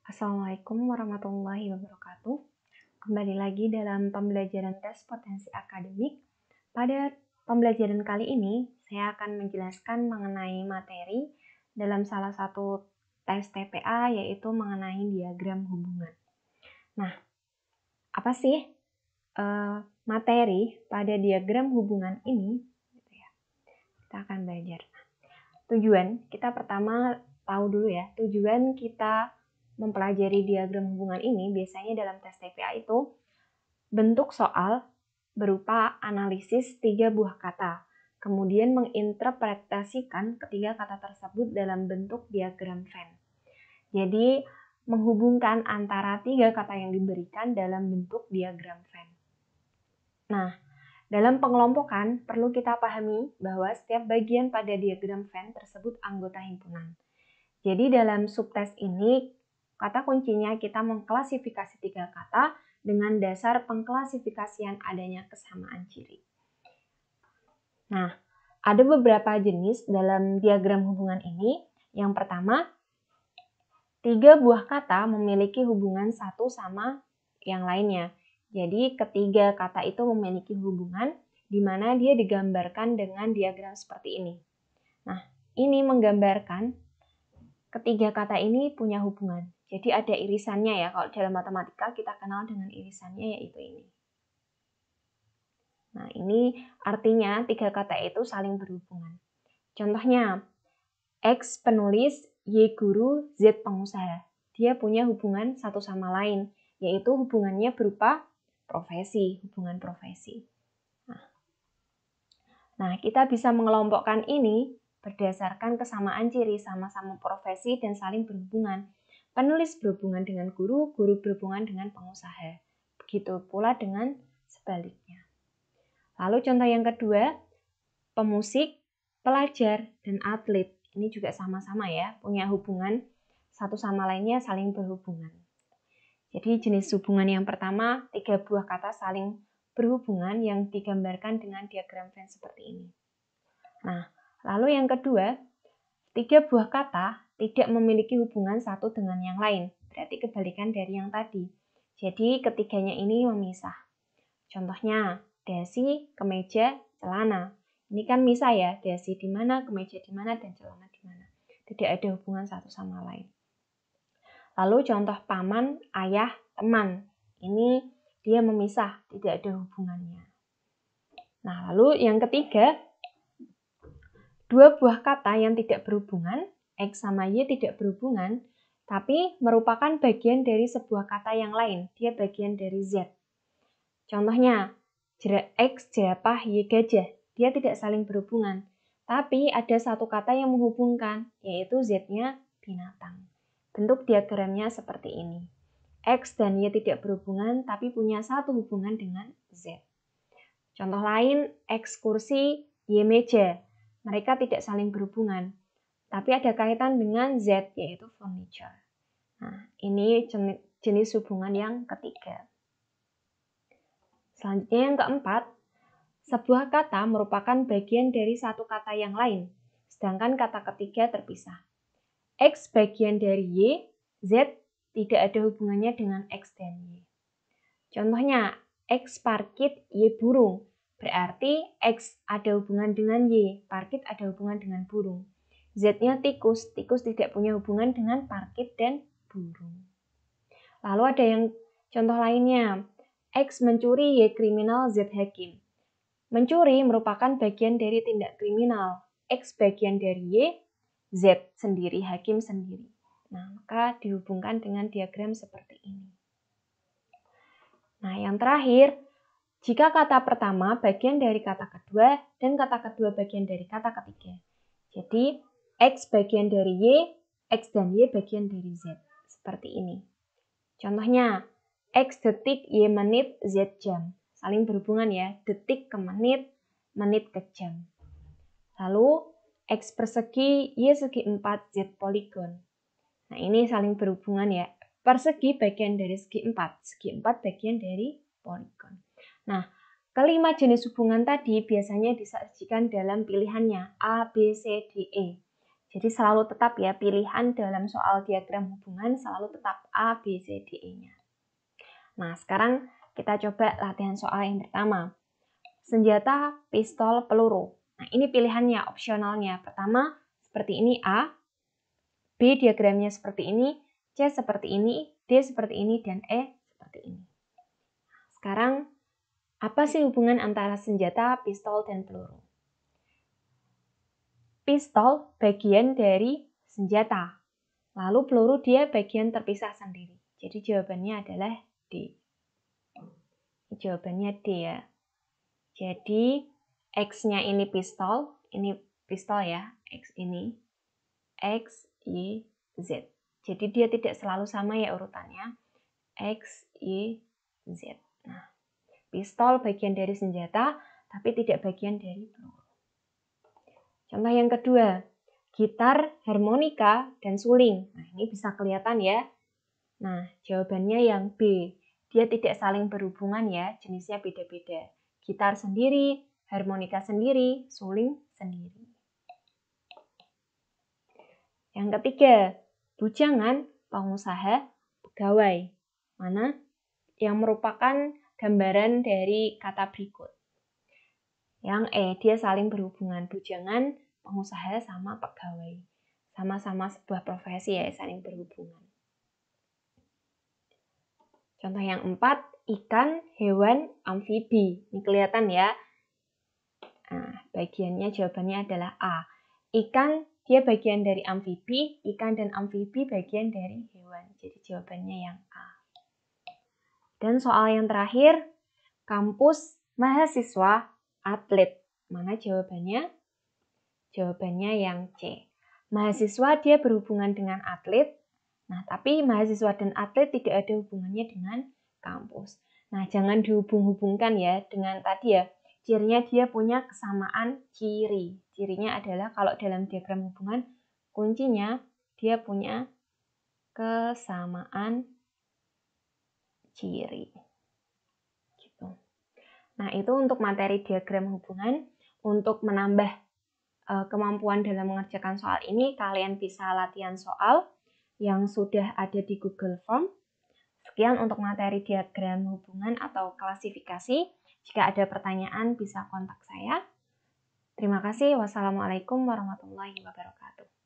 Assalamualaikum warahmatullahi wabarakatuh. Kembali lagi dalam pembelajaran tes potensi akademik. Pada pembelajaran kali ini, saya akan menjelaskan mengenai materi dalam salah satu tes TPA, yaitu mengenai diagram hubungan. Nah, apa sih materi pada diagram hubungan ini? Kita akan belajar. Tujuan, kita pertama tahu dulu ya, tujuan kita mempelajari diagram hubungan ini biasanya dalam tes TPA itu bentuk soal berupa analisis 3 buah kata, kemudian menginterpretasikan ketiga kata tersebut dalam bentuk diagram Venn. Jadi, menghubungkan antara 3 kata yang diberikan dalam bentuk diagram Venn. Nah, dalam pengelompokan perlu kita pahami bahwa setiap bagian pada diagram Venn tersebut anggota himpunan. Jadi dalam subtes ini, kata kuncinya kita mengklasifikasi 3 kata dengan dasar pengklasifikasian adanya kesamaan ciri. Nah, ada beberapa jenis dalam diagram hubungan ini. Yang pertama, 3 buah kata memiliki hubungan satu sama yang lainnya. Jadi ketiga kata itu memiliki hubungan di mana dia digambarkan dengan diagram seperti ini. Nah, ini menggambarkan ketiga kata ini punya hubungan. Jadi ada irisannya ya, kalau dalam matematika kita kenal dengan irisannya yaitu ini. Nah, ini artinya 3 kata itu saling berhubungan. Contohnya, X penulis, Y guru, Z pengusaha. Dia punya hubungan satu sama lain, yaitu hubungannya berupa profesi, hubungan profesi. Nah, kita bisa mengelompokkan ini berdasarkan kesamaan ciri sama-sama profesi dan saling berhubungan. Penulis berhubungan dengan guru, guru berhubungan dengan pengusaha. Begitu pula dengan sebaliknya. Lalu contoh yang kedua, pemusik, pelajar, dan atlet. Ini juga sama-sama ya, punya hubungan satu sama lainnya saling berhubungan. Jadi jenis hubungan yang pertama, 3 buah kata saling berhubungan yang digambarkan dengan diagram Venn seperti ini. Nah, lalu yang kedua, 3 buah kata tidak memiliki hubungan satu dengan yang lain, berarti kebalikan dari yang tadi. Jadi ketiganya ini memisah. Contohnya, dasi, kemeja, celana. Ini kan misah ya, dasi di mana, kemeja di mana, dan celana di mana. Tidak ada hubungan satu sama lain. Lalu contoh paman, ayah, teman. Ini dia memisah, tidak ada hubungannya. Nah, lalu yang ketiga, 2 buah kata yang tidak berhubungan, X sama Y tidak berhubungan, tapi merupakan bagian dari sebuah kata yang lain. Dia bagian dari Z. Contohnya, X jerapah, Y gajah. Dia tidak saling berhubungan. Tapi ada satu kata yang menghubungkan, yaitu Z-nya binatang. Bentuk diagramnya seperti ini. X dan Y tidak berhubungan, tapi punya satu hubungan dengan Z. Contoh lain, X kursi, Y meja. Mereka tidak saling berhubungan, tapi ada kaitan dengan Z, yaitu furniture. Nah, ini jenis hubungan yang ketiga. Selanjutnya yang keempat, sebuah kata merupakan bagian dari satu kata yang lain, sedangkan kata ketiga terpisah. X bagian dari Y, Z tidak ada hubungannya dengan X dan Y. Contohnya, X parkit, Y burung. Berarti X ada hubungan dengan Y, parkit ada hubungan dengan burung. Z-nya tikus, tikus tidak punya hubungan dengan parkit dan burung. Lalu ada yang contoh lainnya, X mencuri, Y kriminal, Z hakim. Mencuri merupakan bagian dari tindak kriminal, X bagian dari Y, Z sendiri, hakim sendiri. Nah, maka dihubungkan dengan diagram seperti ini. Nah, yang terakhir, jika kata pertama bagian dari kata kedua dan kata kedua bagian dari kata ketiga. Jadi, X bagian dari Y, X dan Y bagian dari Z. Seperti ini. Contohnya, X detik, Y menit, Z jam. Saling berhubungan ya, detik ke menit, menit ke jam. Lalu, X persegi, Y segi 4, Z poligon. Nah, ini saling berhubungan ya. Persegi bagian dari segi 4, segi 4 bagian dari poligon. Nah, kelima jenis hubungan tadi biasanya disajikan dalam pilihannya A, B, C, D, E. Jadi selalu tetap ya, pilihan dalam soal diagram hubungan selalu tetap A, B, C, D, E-nya. Nah, sekarang kita coba latihan soal yang pertama. Senjata, pistol, peluru. Nah, ini pilihannya, opsionalnya. Pertama, seperti ini A, B diagramnya seperti ini, C seperti ini, D seperti ini, dan E seperti ini. Sekarang, apa sih hubungan antara senjata, pistol, dan peluru? Pistol bagian dari senjata. Lalu peluru dia bagian terpisah sendiri. Jadi jawabannya adalah D. Jawabannya D ya. Jadi X-nya ini pistol ya, X ini, X, Y, Z. Jadi dia tidak selalu sama ya urutannya, X, Y, Z. Nah, pistol bagian dari senjata, tapi tidak bagian dari peluru. Contoh yang kedua, gitar, harmonika, dan suling. Nah, ini bisa kelihatan ya. Nah, jawabannya yang B. Dia tidak saling berhubungan ya, jenisnya beda-beda. Gitar sendiri, harmonika sendiri, suling sendiri. Yang ketiga, bujangan, pengusaha, pegawai. Mana yang merupakan gambaran dari kata berikut? Yang E, dia saling berhubungan. Bujangan, pengusaha, sama pegawai. Sama-sama sebuah profesi ya, saling berhubungan. Contoh yang 4, ikan, hewan, amfibi. Ini kelihatan ya. Nah, bagiannya jawabannya adalah A. Ikan, dia bagian dari amfibi, ikan dan amfibi bagian dari hewan. Jadi jawabannya yang A. Dan soal yang terakhir, kampus, mahasiswa, atlet. Mana jawabannya? Jawabannya yang C. Mahasiswa dia berhubungan dengan atlet. Nah, tapi mahasiswa dan atlet tidak ada hubungannya dengan kampus. Nah, jangan dihubung-hubungkan ya dengan tadi ya. Cirinya dia punya kesamaan ciri. Cirinya adalah kalau dalam diagram hubungan, kuncinya dia punya kesamaan ciri. Gitu. Nah, itu untuk materi diagram hubungan. Untuk menambah kemampuan dalam mengerjakan soal ini, kalian bisa latihan soal yang sudah ada di Google Form. Sekian untuk materi diagram hubungan atau klasifikasi. Jika ada pertanyaan bisa kontak saya. Terima kasih. Wassalamualaikum warahmatullahi wabarakatuh.